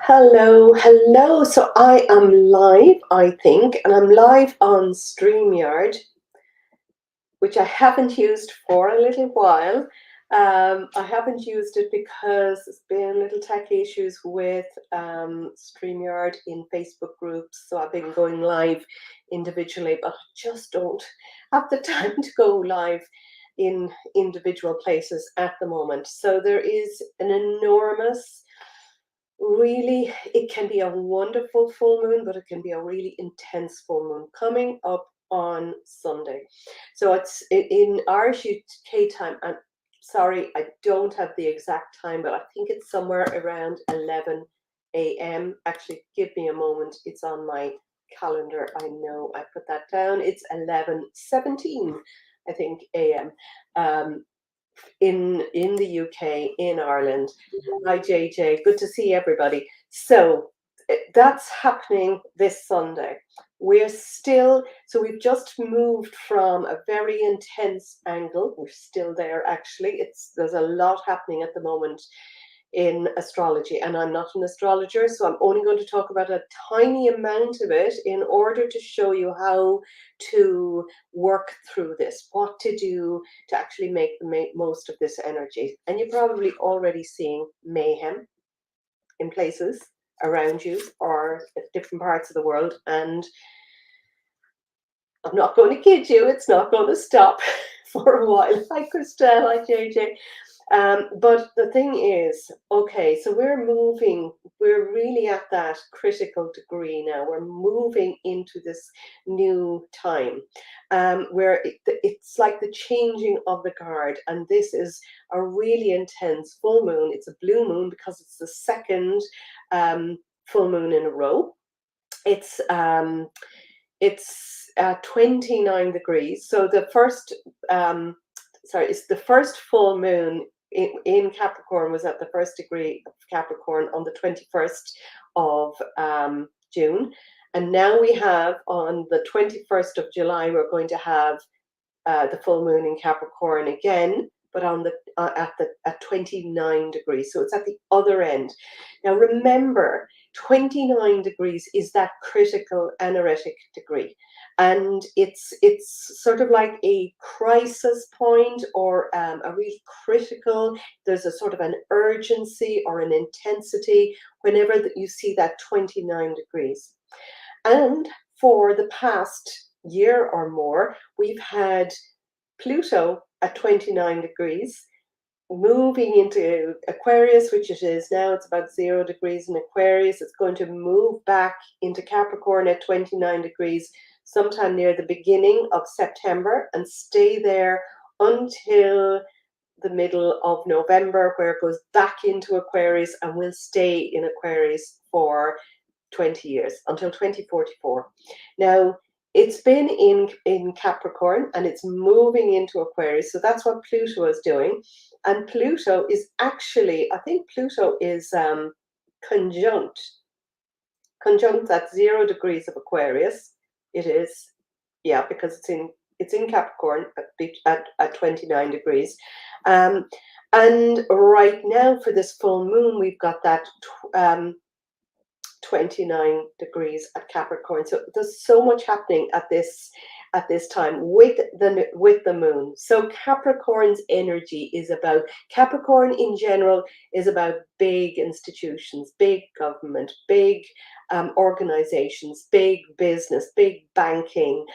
Hello. So I am live, I think, and I'm live on StreamYard, which I haven't used for a little while. I haven't used it because there's been little tech issues with StreamYard in Facebook groups. So I've been going live individually, but I just don't have the time to go live in individual places at the moment. So there is an enormous, really, it can be a wonderful full moon, but it can be a really intense full moon coming up on Sunday. So it's in Irish UK time. And sorry, I don't have the exact time, but I think it's somewhere around 11 a.m. Actually, give me a moment. It's on my calendar. I know I put that down. It's 11:17, I think, a.m. Um, in the UK, in Ireland. Hi JJ, good to see everybody. So that's happening this Sunday. We've just moved from a very intense angle. We're still there actually. There's a lot happening at the moment in astrology, and I'm not an astrologer, so I'm only going to talk about a tiny amount of it in order to show you how to work through this, what to do to actually make the most of this energy. And you're probably already seeing mayhem in places around you or at different parts of the world. And I'm not going to kid you, it's not going to stop for a while. Hi, Christelle. Hi, JJ. But the thing is, okay, so we're really at that critical degree now. We're moving into this new time where it's like the changing of the guard. And this is a really intense full moon. It's a blue moon because it's the second full moon in a row. It's 29 degrees. So it's the first full moon in Capricorn was at the first degree of Capricorn on the 21st of June. And now we have on the 21st of July, we're going to have the full moon in Capricorn again, but on the at 29 degrees. So it's at the other end. Now remember, 29 degrees is that critical anaretic degree, and it's sort of like a crisis point or a really critical. There's a sort of an urgency or an intensity whenever you see that 29 degrees. And for the past year or more, we've had Pluto at 29 degrees moving into Aquarius, which it is now. It's about 0 degrees in Aquarius. It's going to move back into Capricorn at 29 degrees sometime near the beginning of September and stay there until the middle of November, where it goes back into Aquarius and will stay in Aquarius for 20 years until 2044. Now, it's been in Capricorn and it's moving into Aquarius. So that's what Pluto is doing. And Pluto is actually, I think Pluto is conjunct at 0 degrees of Aquarius. It is, yeah, because it's in Capricorn at 29 degrees. And right now for this full moon, we've got that 29 degrees at Capricorn. So there's so much happening at this time with the moon. So Capricorn's energy is about, Capricorn in general is about big institutions, big government, big organizations, big business, big banking,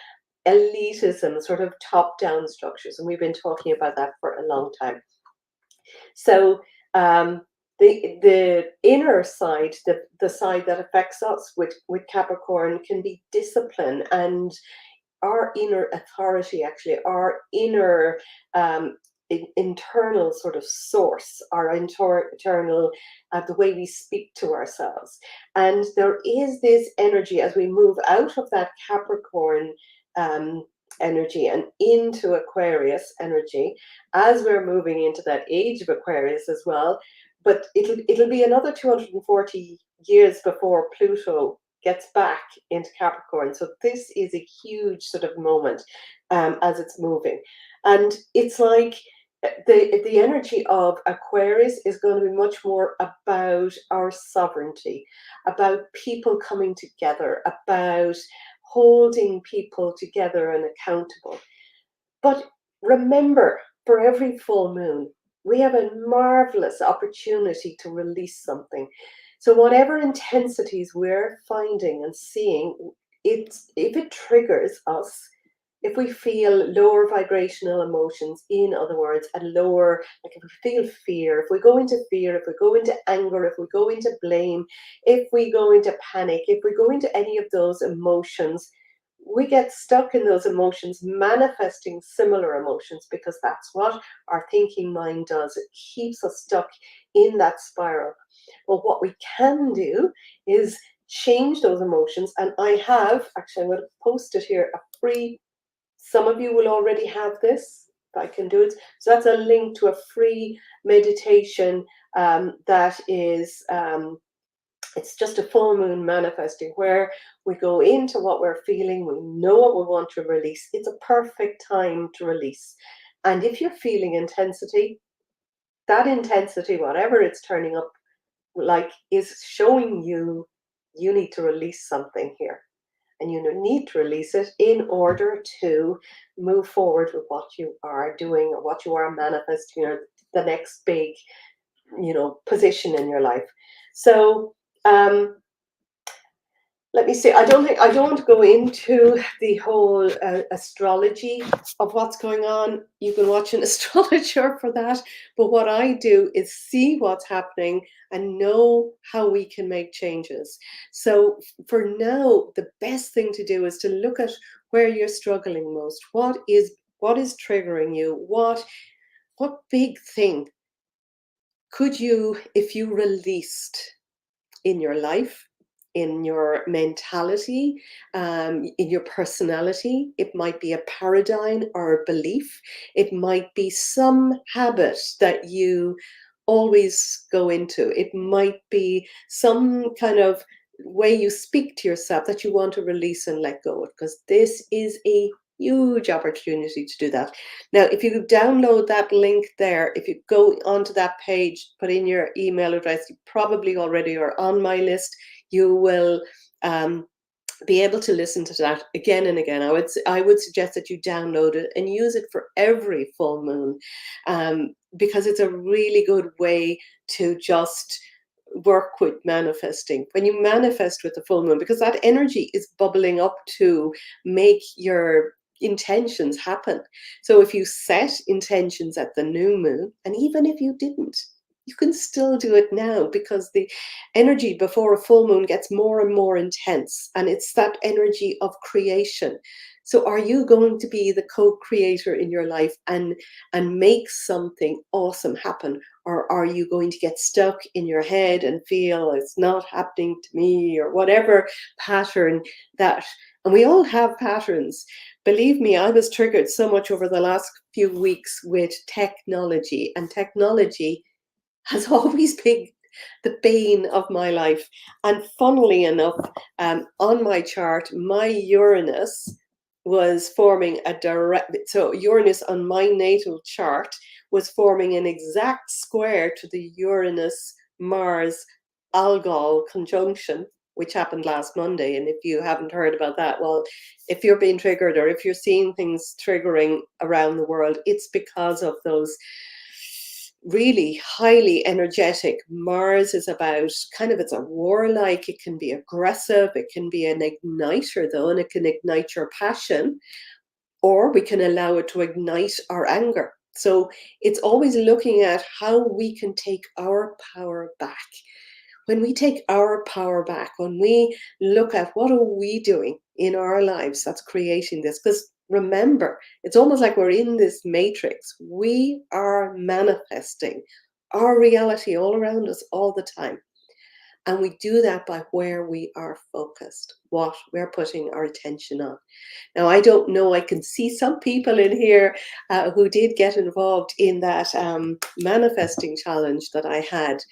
elitism, sort of top-down structures. And we've been talking about that for a long time. So the inner side, the side that affects us with Capricorn, can be discipline and our inner authority, actually, our inner internal sort of source, our internal, the way we speak to ourselves. And there is this energy as we move out of that Capricorn energy and into Aquarius energy, as we're moving into that age of Aquarius as well. But it'll be another 240 years before Pluto gets back into Capricorn. So this is a huge sort of moment as it's moving. And it's like The energy of Aquarius is going to be much more about our sovereignty, about people coming together, about holding people together and accountable. But remember, for every full moon, we have a marvelous opportunity to release something. So whatever intensities we're finding and seeing, if it triggers us, if we feel lower vibrational emotions, in other words, a lower, like if we feel fear, if we go into fear, if we go into anger, if we go into blame, if we go into panic, if we go into any of those emotions, we get stuck in those emotions, manifesting similar emotions, because that's what our thinking mind does. It keeps us stuck in that spiral. Well, what we can do is change those emotions. And I have, actually, I'm going to post it here, a free, some of you will already have this, if I can do it. So that's a link to a free meditation that is, it's just a full moon manifesting, where we go into what we're feeling, we know what we want to release. It's a perfect time to release. And if you're feeling intensity, that intensity, whatever it's turning up like, is showing you you need to release something here. And you need to release it in order to move forward with what you are doing or what you are manifesting, or the next big, position in your life. So let me see. I don't want to go into the whole astrology of what's going on. You can watch an astrologer for that. But what I do is see what's happening and know how we can make changes. So for now, the best thing to do is to look at where you're struggling most. What is triggering you? What big thing could you, if you released in your life, in your mentality, in your personality? It might be a paradigm or a belief. It might be some habit that you always go into. It might be some kind of way you speak to yourself that you want to release and let go of, because this is a huge opportunity to do that. Now, if you download that link there, if you go onto that page, put in your email address, you probably already are on my list. You will be able to listen to that again and again. I would suggest that you download it and use it for every full moon, because it's a really good way to just work with manifesting. When you manifest with the full moon, because that energy is bubbling up to make your intentions happen. So if you set intentions at the new moon, and even if you didn't, you can still do it now, because the energy before a full moon gets more and more intense, and it's that energy of creation. So are you going to be the co-creator in your life and make something awesome happen? Or are you going to get stuck in your head and feel it's not happening to me, or whatever pattern that, and we all have patterns. Believe me, I was triggered so much over the last few weeks with technology, and technology has always been the bane of my life. And funnily enough, on my chart, my Uranus was forming a direct, so Uranus on my natal chart was forming an exact square to the Uranus Mars Algol conjunction, which happened last Monday. And if you haven't heard about that, well, if you're being triggered, or if you're seeing things triggering around the world, it's because of those really highly energetic. Mars is about kind of, it's a warlike, it can be aggressive, it can be an igniter though, and it can ignite your passion, or we can allow it to ignite our anger. So it's always looking at how we can take our power back. When we take our power back, when we look at what are we doing in our lives that's creating this, because remember, it's almost like we're in this matrix. We are manifesting our reality all around us all the time. And we do that by where we are focused, what we're putting our attention on. Now, I don't know, I can see some people in here who did get involved in that manifesting challenge that I had.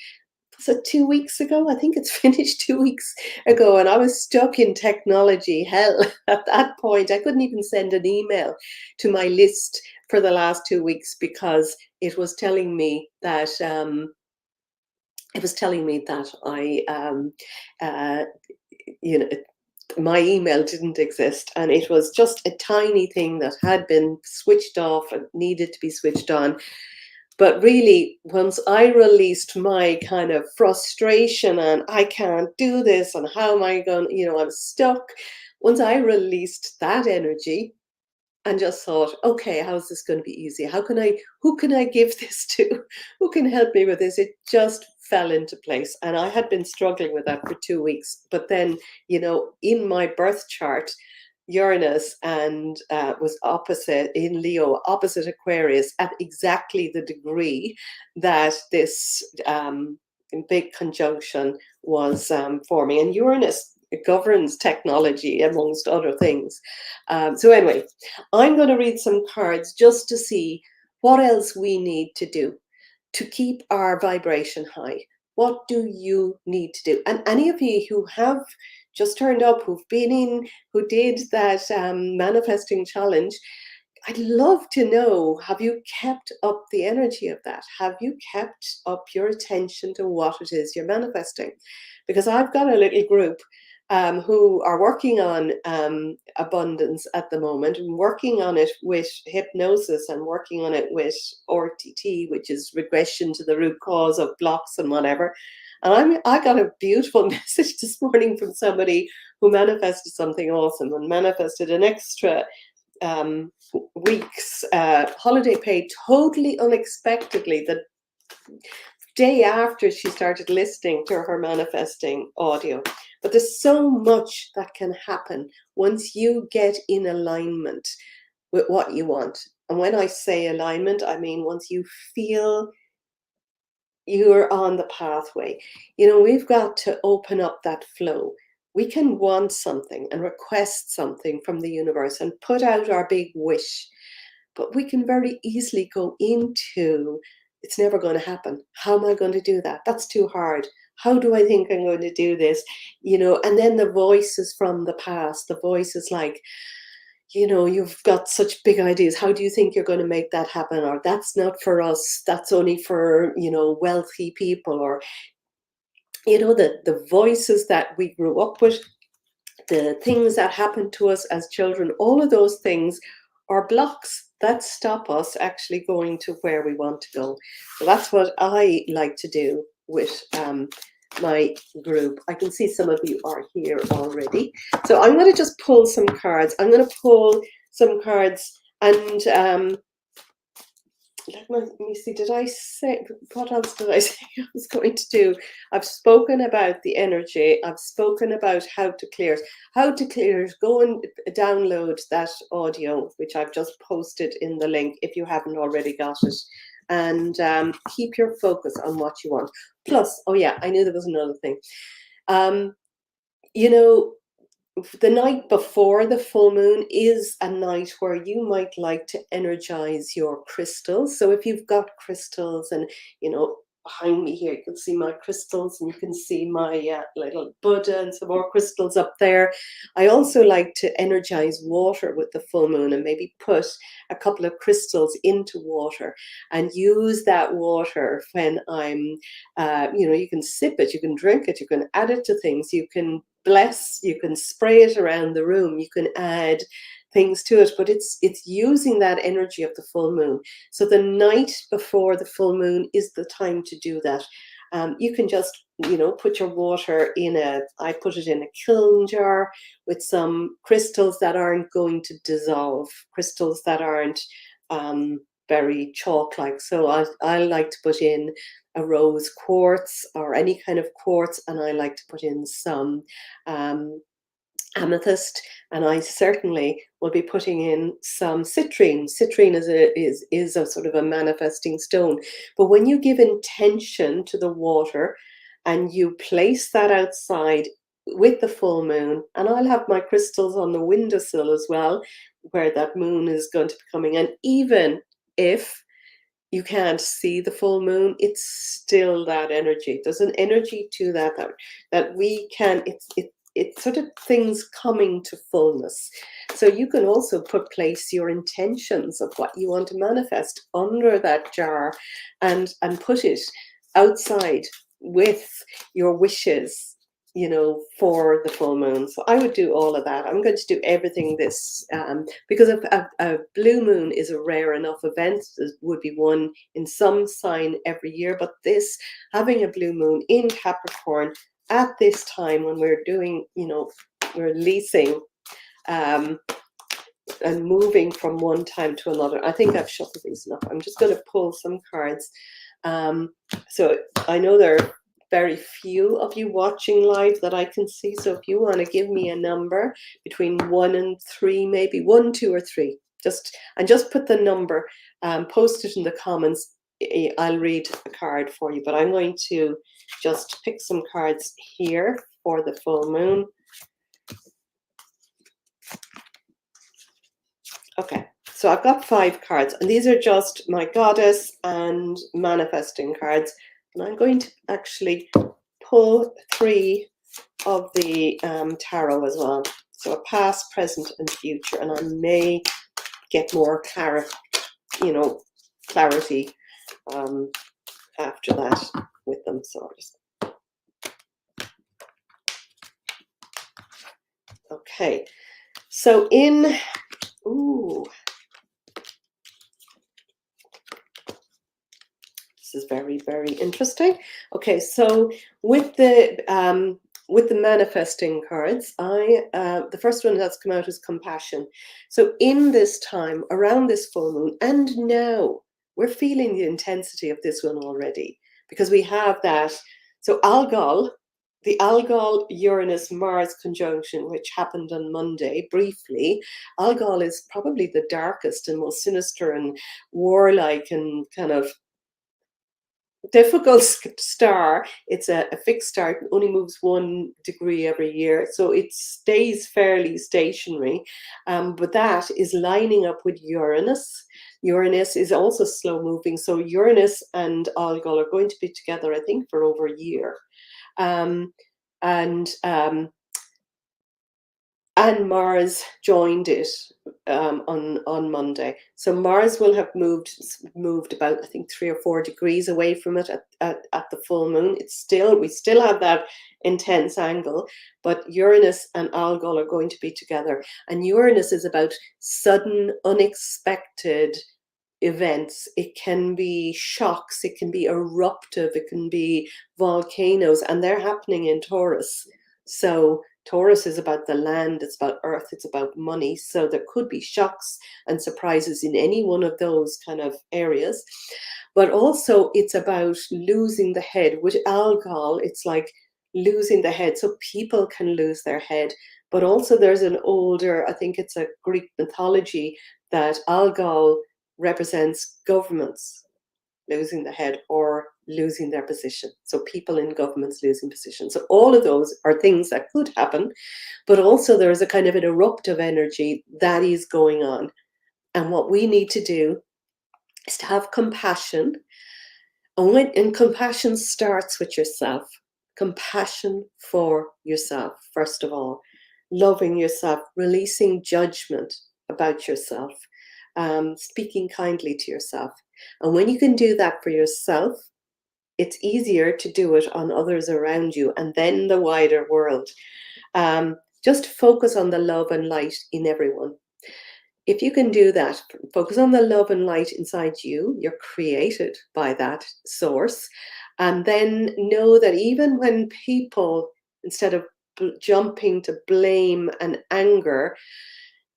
So 2 weeks ago, I think it's finished 2 weeks ago, and I was stuck in technology hell at that point. I couldn't even send an email to my list for the last 2 weeks because it was telling me that I uh, you know my email didn't exist, and it was just a tiny thing that had been switched off and needed to be switched on. But really, once I released my kind of frustration and I can't do this and how am I going, I'm stuck. Once I released that energy and just thought, okay, how's this going to be easy? Who can I give this to? Who can help me with this? It just fell into place. And I had been struggling with that for 2 weeks. But then, in my birth chart, Uranus and was opposite in Leo, opposite Aquarius, at exactly the degree that this big conjunction was forming. And Uranus governs technology, amongst other things. So anyway, I'm going to read some cards just to see what else we need to do to keep our vibration high. What do you need to do? And any of you who have just turned up, who've been in, who did that manifesting challenge, I'd love to know, have you kept up the energy of that? Have you kept up your attention to what it is you're manifesting? Because I've got a little group who are working on abundance at the moment, and working on it with hypnosis and working on it with RTT, which is regression to the root cause of blocks and whatever. And I got a beautiful message this morning from somebody who manifested something awesome and manifested an extra week's holiday pay totally unexpectedly the day after she started listening to her manifesting audio. But there's so much that can happen once you get in alignment with what you want. And when I say alignment, I mean once you feel you're on the pathway. We've got to open up that flow. We can want something and request something from the universe and put out our big wish, but we can very easily go into, it's never going to happen. How am I going to do that? That's too hard. How do I think I'm going to do this? And then the voices from the past, the voices like, you've got such big ideas. How do you think you're going to make that happen? Or that's not for us. That's only for, wealthy people. Or, the voices that we grew up with, the things that happened to us as children, all of those things are blocks that stop us actually going to where we want to go. So that's what I like to do with my group. I can see some of you are here already. So I'm going to just pull some cards. I'm going to pull some cards and let me see, did I say, what else did I say I was going to do? I've spoken about the energy. I've spoken about how to clear it. How to clear it, go and download that audio, which I've just posted in the link if you haven't already got it. And keep your focus on what you want. Plus, oh yeah, I knew there was another thing. The night before the full moon is a night where you might like to energize your crystals. So if you've got crystals and, behind me here, you can see my crystals and you can see my little Buddha and some more crystals up there. I also like to energize water with the full moon and maybe put a couple of crystals into water and use that water when I'm, you can sip it, you can drink it, you can add it to things, you can bless, you can spray it around the room, you can add things to it, but it's using that energy of the full moon. So the night before the full moon is the time to do that. You can just put your water I put it in a kiln jar with some crystals that aren't going to dissolve, crystals that aren't very chalk-like. So I like to put in a rose quartz or any kind of quartz, and I like to put in some amethyst, and I certainly will be putting in some citrine. Citrine is a sort of a manifesting stone. But when you give intention to the water and you place that outside with the full moon, and I'll have my crystals on the windowsill as well, where that moon is going to be coming in, even if you can't see the full moon, it's still that energy. There's an energy to that we can, it's sort of things coming to fullness. So you can also place your intentions of what you want to manifest under that jar and put it outside with your wishes, for the full moon. So I would do all of that. I'm going to do everything this, because a blue moon is a rare enough event. There would be one in some sign every year, but this, having a blue moon in Capricorn at this time when we're doing, we're releasing, and moving from one time to another. I think I've shuffled these enough. I'm just going to pull some cards. So I know there are very few of you watching live that I can see. So if you want to give me a number between 1 and 3, maybe 1, 2, or 3, just put the number, post it in the comments. I'll read a card for you, but I'm going to just pick some cards here for the full moon. Okay, so I've got 5 cards, and these are just my goddess and manifesting cards. And I'm going to actually pull 3 of the tarot as well. So a past, present, and future. And I may get more clarity after that with them. So I'll just... Okay. So ooh. This is very, very interesting. Okay, so with the manifesting cards, the first one that's come out is compassion. So in this time, around this full moon, and now we're feeling the intensity of this one already, because we have that. So the Algol Uranus Mars conjunction, which happened on Monday briefly. Algol is probably the darkest and most sinister and warlike and kind of difficult star. It's a fixed star. It only moves 1 degree every year, so it stays fairly stationary, but that is lining up with Uranus. Uranus is also slow moving, so Uranus and Algol are going to be together, I think, for over a year, and Mars joined it on Monday. So Mars will have moved about, I think, 3 or 4 degrees away from it at the full moon. We still have that intense angle, but Uranus and Algol are going to be together. And Uranus is about sudden, unexpected events. It can be shocks, it can be eruptive, it can be volcanoes, and they're happening in Taurus. So Taurus is about the land, it's about earth, it's about money. So there could be shocks and surprises in any one of those kind of areas. But also it's about losing the head. With Algol, it's like losing the head. So people can lose their head. But also there's an older, I think it's a Greek mythology, that Algol represents governments losing the head or losing their position. So people in governments losing position. So all of those are things that could happen, but also there's a kind of an eruptive energy that is going on. And what we need to do is to have compassion. And compassion starts with yourself. Compassion for yourself, first of all. Loving yourself, releasing judgment about yourself, speaking kindly to yourself. And when you can do that for yourself, it's easier to do it on others around you and then the wider world. Just focus on the love and light in everyone. If you can do that, focus on the love and light inside you. You're created by that source. And then know that even when people, instead of jumping to blame and anger,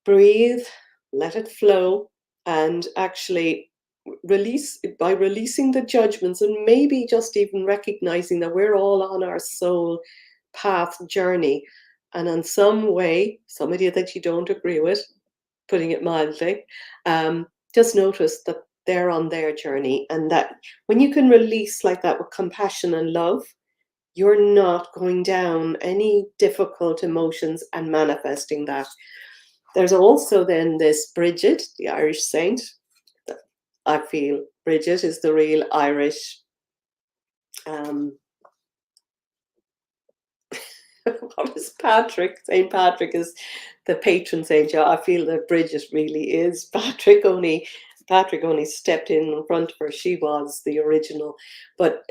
breathe, let it flow, and actually releasing the judgments, and maybe just even recognizing that we're all on our soul path journey, and in some way, somebody that you don't agree with, putting it mildly, just notice that they're on their journey, and that when you can release like that with compassion and love, you're not going down any difficult emotions and manifesting that. There's also then this Bridget, the Irish saint. I feel Bridget is the real Irish. What is Patrick? St. Patrick is the patron saint. Yeah, I feel that Bridget really is. Patrick only stepped in front of her. She was the original. But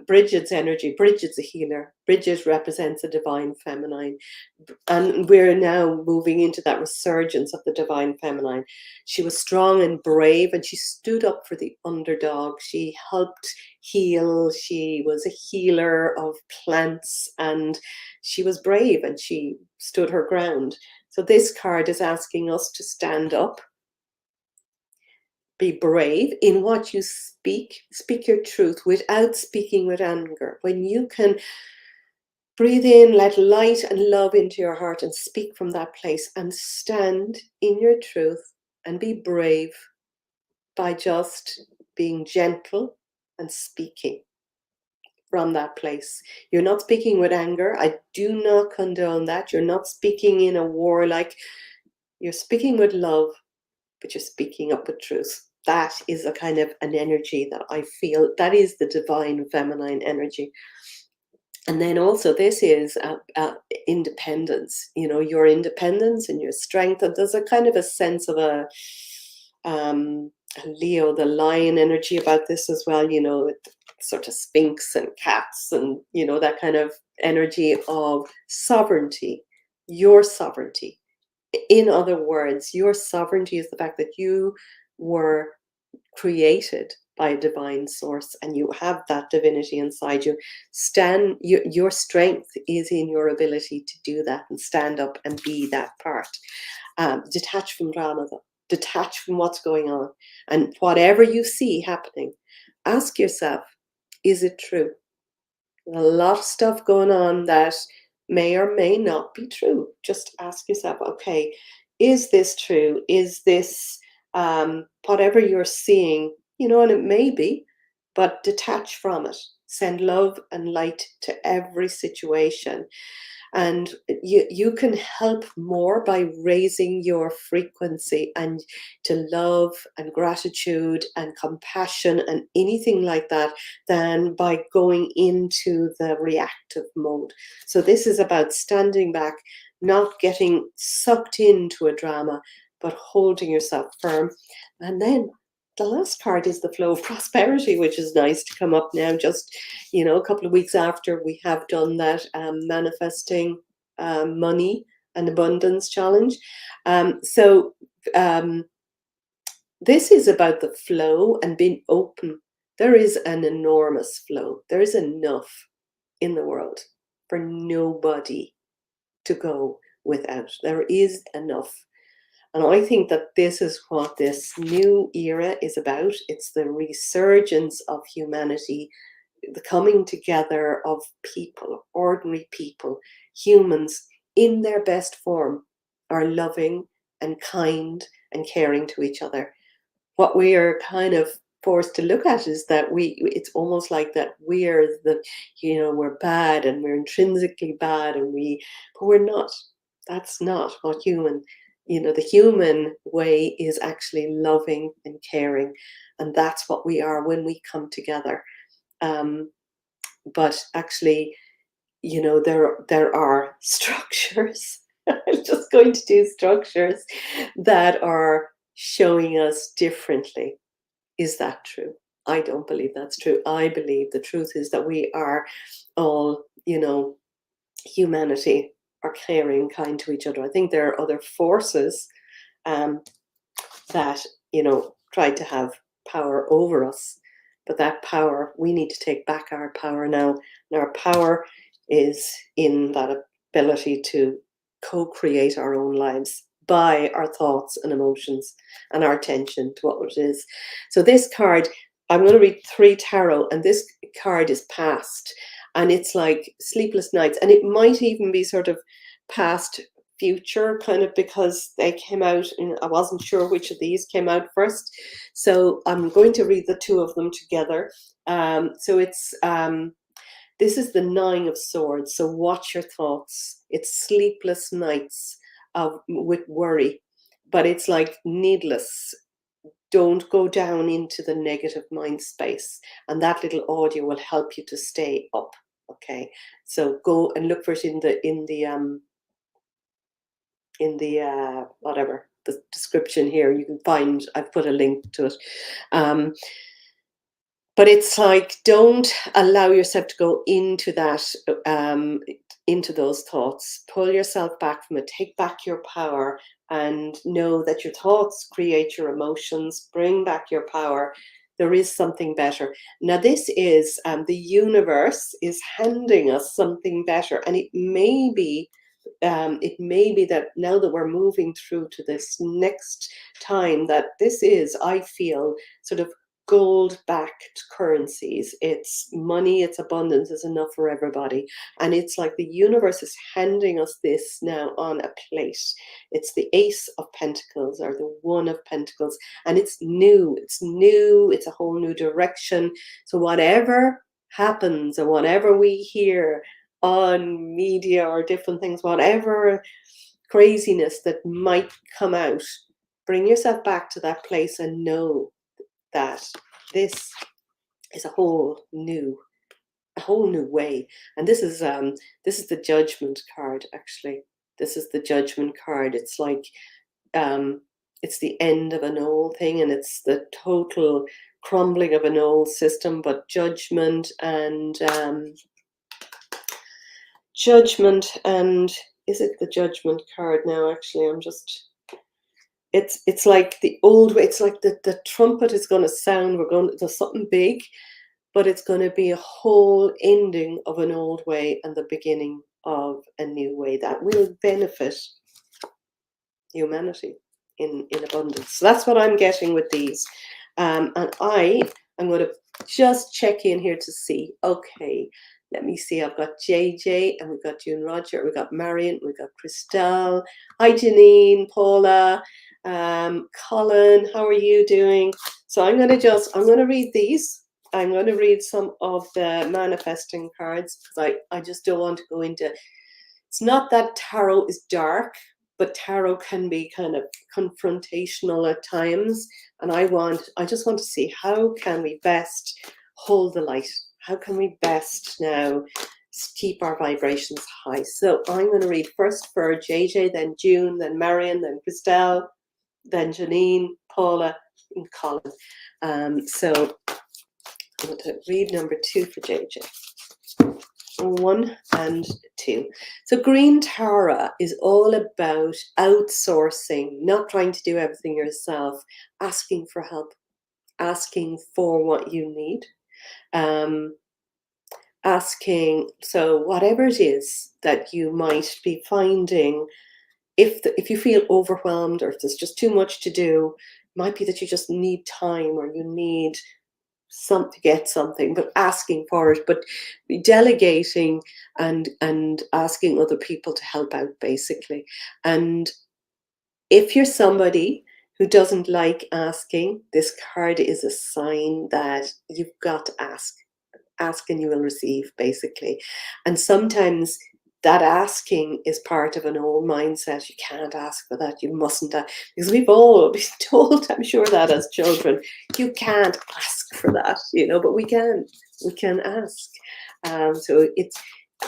Bridget's energy, Bridget's a healer. Bridget represents a divine feminine. And we're now moving into that resurgence of the divine feminine. She was strong and brave, and she stood up for the underdog. She helped heal. She was a healer of plants, and she was brave, and she stood her ground. So this card is asking us to stand up, be brave in what you speak your truth without speaking with anger. When you can breathe in, let light and love into your heart and speak from that place and stand in your truth and be brave by just being gentle and speaking from that place. You're not speaking with anger. I do not condone that. You're not speaking in a war, like you're speaking with love, but you're speaking up with truth. That is a kind of an energy that I feel. That is the divine feminine energy. And then also this is independence, your independence and your strength. And there's a kind of a sense of a Leo, the lion energy about this as well, with sort of sphinx and cats and, that kind of energy of sovereignty, your sovereignty. In other words, your sovereignty is the fact that you were created by a divine source and you have that divinity inside you. Your strength is in your ability to do that and stand up and be that part. Detach from drama, though. Detach from what's going on. And whatever you see happening, ask yourself, is it true? A lot of stuff going on that may or may not be true. Just ask yourself, okay, is this true? Is this whatever you're seeing, and it may be, but detach from it. Send love and light to every situation. And you can help more by raising your frequency and to love and gratitude and compassion and anything like that than by going into the reactive mode. So this is about standing back, not getting sucked into a drama, but holding yourself firm. And then the last card is the flow of prosperity, which is nice to come up now, just, a couple of weeks after we have done that manifesting money and abundance challenge. So this is about the flow and being open. There is an enormous flow. There is enough in the world for nobody to go without. There is enough. And I think that this is what this new era is about. It's the resurgence of humanity, the coming together of people, ordinary people, humans in their best form, are loving and kind and caring to each other. What we are kind of forced to look at is that it's almost like that we're we're bad and we're intrinsically bad but we're not. That's not what the human way is actually loving and caring, and that's what we are when we come together. But actually, there are structures. I'm just going to do structures that are showing us differently. Is that true? I don't believe that's true. I believe the truth is that we are all, humanity are caring, kind to each other. I think there are other forces that, try to have power over us. But that power, we need to take back our power now. And our power is in that ability to co-create our own lives by our thoughts and emotions and our attention to what it is. So this card, I'm going to read 3 tarot, and this card is past. And it's like sleepless nights. And it might even be sort of past future, kind of, because they came out I wasn't sure which of these came out first, so I'm going to read the 2 of them together. So it's this is the 9 of Swords. So watch your thoughts. It's sleepless nights with worry, but it's like needless don't go down into the negative mind space. And that little audio will help you to stay up. Okay, so go and look for it in the whatever the description here. You can find, I've put a link to it. But it's like, don't allow yourself to go into that, into those thoughts. Pull yourself back from it. Take back your power and know that your thoughts create your emotions. Bring back your power. There is something better. Now, this is the universe is handing us something better, and it may be that now that we're moving through to this next time, that this is, I feel, sort of gold-backed currencies. It's money, it's abundance, is enough for everybody. And it's like the universe is handing us this now on a plate. It's the Ace of Pentacles or the One of Pentacles. And it's new, it's a whole new direction. So whatever happens or whatever we hear on media or different things, whatever craziness that might come out, bring yourself back to that place and know that this is a whole new way. And this is the Judgment card. Actually, this is the Judgment card. It's like it's the end of an old thing, and it's the total crumbling of an old system. But judgment and is it the Judgment card now? Actually, I'm just, it's like the old way. It's like the trumpet is going to sound. There's something big, but it's going to be a whole ending of an old way and the beginning of a new way that will benefit humanity in abundance. So that's what I'm getting with these. And I'm going to just check in here to see. Okay, let me see. I've got JJ, and we've got June Roger, we've got Marion, we've got Christelle. Hi, Janine, Paula, Colin, how are you doing? So I'm going to read these. I'm going to read some of the manifesting cards because I just don't want to go into, it's not that tarot is dark, but tarot can be kind of confrontational at times. And I just want to see, how can we best hold the light? How can we best now keep our vibrations high? So I'm going to read first for JJ, then June, then Marion, then Christelle, then Janine, Paula, and Colin. So I'm going to read number 2 for JJ. 1 and 2. So Green Tara is all about outsourcing, not trying to do everything yourself, asking for help, asking for what you need, asking, so whatever it is that you might be finding, if you feel overwhelmed or if there's just too much to do, it might be that you just need time or you need to get something, but asking for it, but delegating and asking other people to help out, basically. And if you're somebody who doesn't like asking, this card is a sign that you've got to ask and you will receive, basically. And sometimes that asking is part of an old mindset. You can't ask for that, you mustn't, because we've all been told, I'm sure, that as children, you can't ask for that, but we can ask. So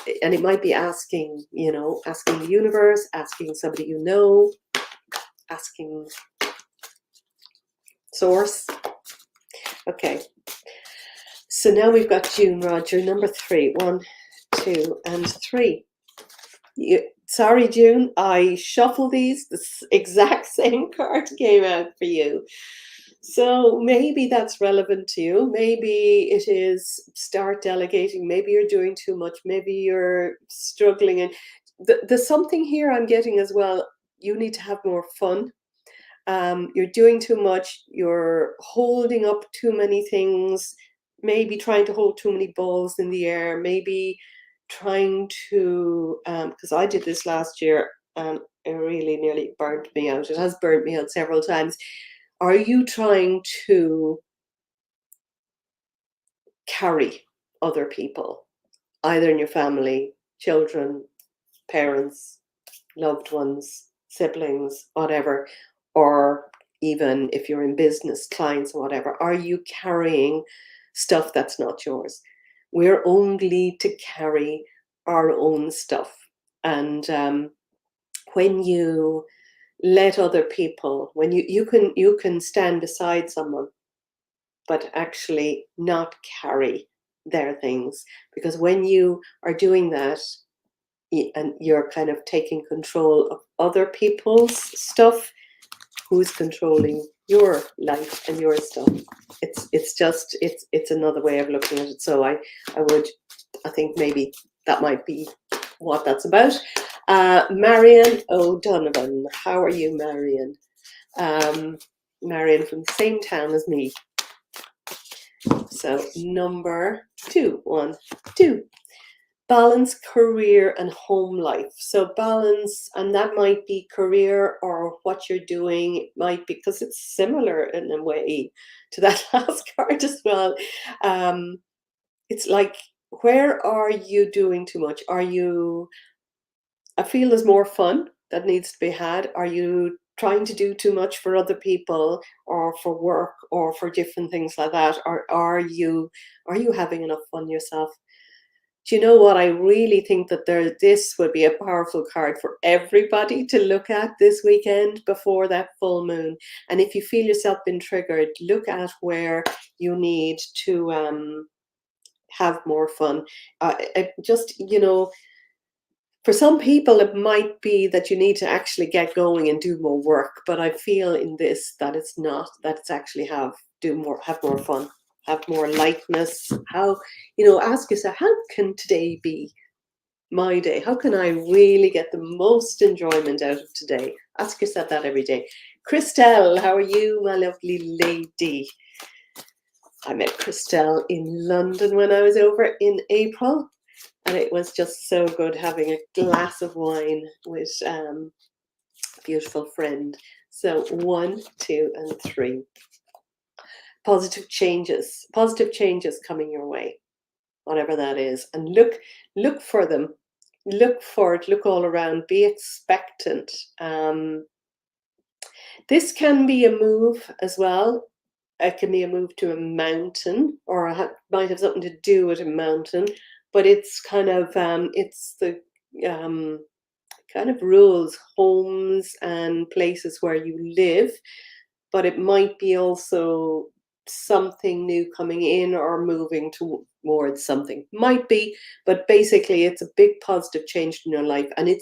it might be asking, asking the universe, asking somebody asking source. Okay. So now we've got June Roger, number 3. 1, 2, and 3. Sorry, June, I shuffled these. The exact same card came out for you. So maybe that's relevant to you. Maybe it is start delegating. Maybe you're doing too much. Maybe you're struggling. And there's something here I'm getting as well. You need to have more fun. You're doing too much. You're holding up too many things. Maybe trying to hold too many balls in the air. Maybe trying to, because I did this last year and it really nearly burnt me out. It has burnt me out several times. Are you trying to carry other people, either in your family, children, parents, loved ones, siblings, whatever, or even if you're in business, clients or whatever, are you carrying stuff that's not yours? We're only to carry our own stuff. And when you let other people, when you can stand beside someone, but actually not carry their things. Because when you are doing that, and you're kind of taking control of other people's stuff, who's controlling your life and your stuff? It's another way of looking at it. So I think maybe that might be what that's about. Marion O'Donovan, how are you, Marion? Marion from the same town as me. So number 2, 1, 2. Balance career and home life. So balance, and that might be career or what you're doing. It might be, because it's similar in a way to that last card as well. It's like, where are you doing too much? I feel there's more fun that needs to be had. Are you trying to do too much for other people or for work or for different things like that? Or are you having enough fun yourself? Do you know what? I really think that this would be a powerful card for everybody to look at this weekend before that full moon. And if you feel yourself being triggered, look at where you need to have more fun. For some people, it might be that you need to actually get going and do more work. But I feel in this that it's not, that it's actually have more fun, have more lightness. Ask yourself, how can today be my day? How can I really get the most enjoyment out of today? Ask yourself that every day. Christelle, how are you, my lovely lady? I met Christelle in London when I was over in April. And it was just so good having a glass of wine with a beautiful friend. So 1, 2, and 3. Positive changes coming your way, whatever that is. And look for them. Look for it. Look all around. Be expectant. This can be a move as well. It can be a move to a mountain, or might have something to do with a mountain. But it's kind of it's the kind of rules homes and places where you live, but it might be also something new coming in or moving towards something. Might be, but basically it's a big positive change in your life. And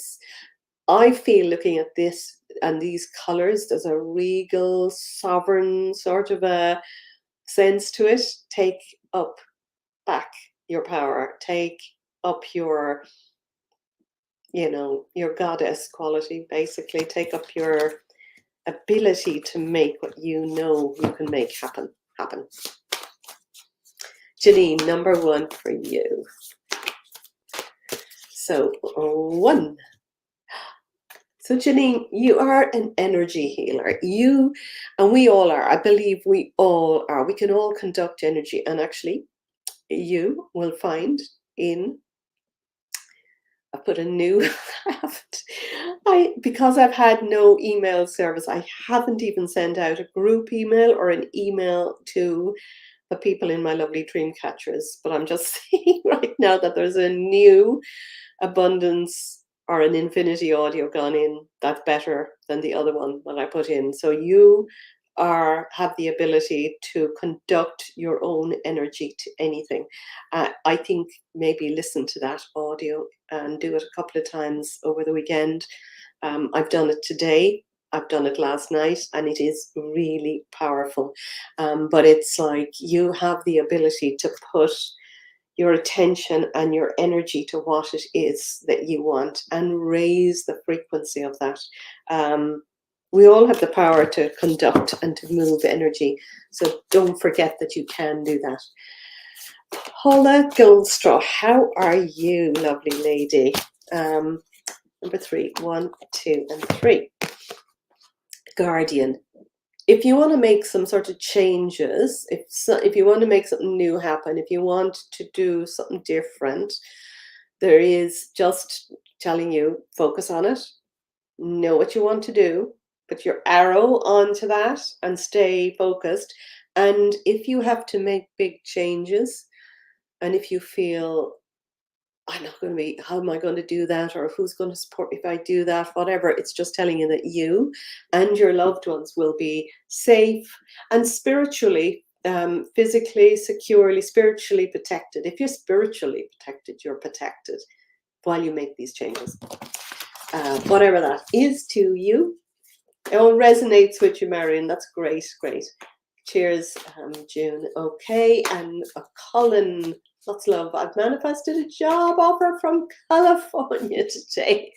I feel, looking at this and these colors, there's a regal, sovereign sort of a sense to it. Take up back your power, take up your goddess quality, basically. Take up your ability to make what you can make happen. Janine, number 1 for you. So 1. So Janine, you are an energy healer. And we all are. I believe we all are. We can all conduct energy. And actually, you will find I put a new because I've had no email service, I haven't even sent out a group email or an email to the people in my lovely dream catchers. But I'm just saying right now that there's a new abundance or an infinity audio gone in that's better than the other one that I put in. So you have the ability to conduct your own energy to anything. I think maybe listen to that audio and do it a couple of times over the weekend. I've done it today. I've done it last night, and it is really powerful. But it's like you have the ability to put your attention and your energy to what it is that you want and raise the frequency of that. We all have the power to conduct and to move energy. So don't forget that you can do that. Paula Goldstraw, how are you, lovely lady? Number 3, 1, 2, and 3. Guardian. If you want to make some sort of changes, if you want to make something new happen, if you want to do something different, there is just telling you, focus on it, know what you want to do, put your arrow onto that and stay focused. And if you have to make big changes, and if you feel, I'm not going to be, how am I going to do that? Or who's going to support me if I do that? Whatever. It's just telling you that you and your loved ones will be safe and spiritually, physically, securely, spiritually protected. If you're spiritually protected, you're protected while you make these changes. Whatever that is to you. It all resonates with you, Marion. That's great, great. Cheers, June. Okay, and Colin, lots of love. I've manifested a job offer from California today.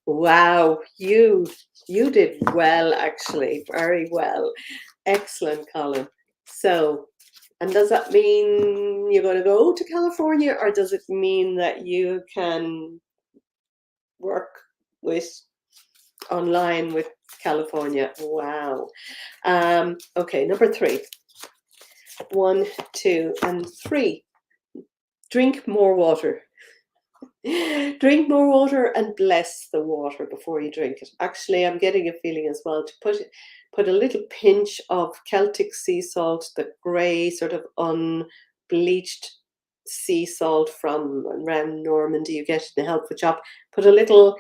Wow, you did well, actually, very well. Excellent, Colin. So, and does that mean you're going to go to California, or does it mean that you can work with online with California? Wow. Okay, number 3. 1, 2, and 3. Drink more water. Drink more water and bless the water before you drink it. Actually, I'm getting a feeling as well to put a little pinch of Celtic sea salt, the grey sort of unbleached sea salt from around Normandy you get in the health food shop. Put a little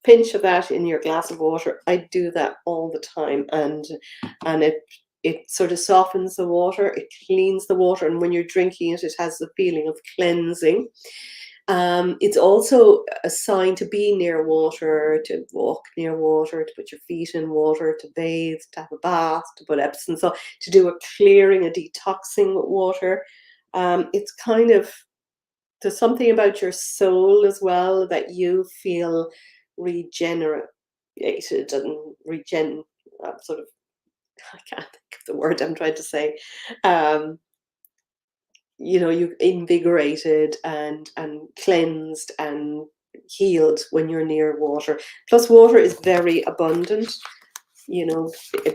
pinch of that in your glass of water. I do that all the time, and it sort of softens the water, it cleans the water, and when you're drinking it, it has the feeling of cleansing. It's also a sign to be near water, to walk near water, to put your feet in water, to bathe, to have a bath, to put Epsom salt, to do a clearing, a detoxing with water. It's kind of, there's something about your soul as well that you feel regenerated and sort of, I can't think of the word I'm trying to say. You invigorated and cleansed and healed when you're near water. Plus, water is very abundant.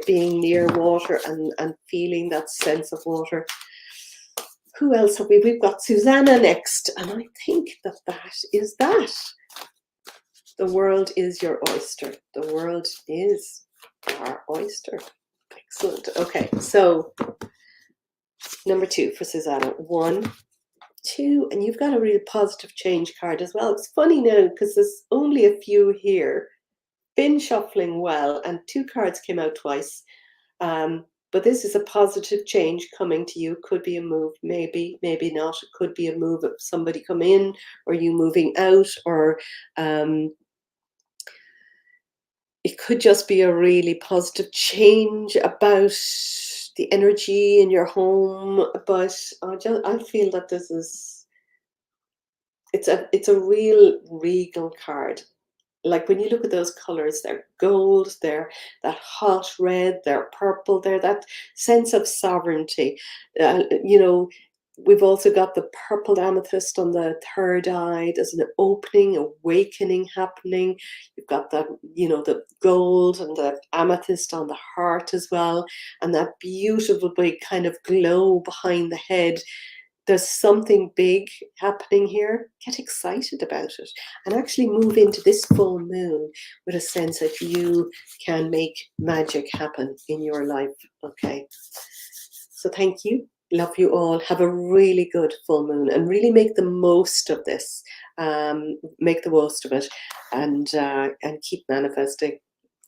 Being near water and feeling that sense of water. Who else have we? We've got Susanna next, and I think that is that. The world is your oyster. The world is our oyster. Excellent. Okay, so number 2 for Susanna. 1, 2, and you've got a really positive change card as well. It's funny now because there's only a few here. Been shuffling well, and 2 cards came out twice. But this is a positive change coming to you. Could be a move, maybe not. It could be a move of somebody come in, or you moving out, or it could just be a really positive change about the energy in your home. But I feel that this is, it's a real regal card. Like when you look at those colors, they're gold, they're that hot red, they're purple, they're that sense of sovereignty. We've also got the purple amethyst on the third eye. There's an opening, awakening happening. You've got the gold and the amethyst on the heart as well, and that beautiful big kind of glow behind the head. There's something big happening here. Get excited about it and actually move into this full moon with a sense that you can make magic happen in your life. Okay. So thank you. Love you all. Have a really good full moon and really make the most of this. Make the most of it and keep manifesting.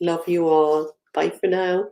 Love you all. Bye for now.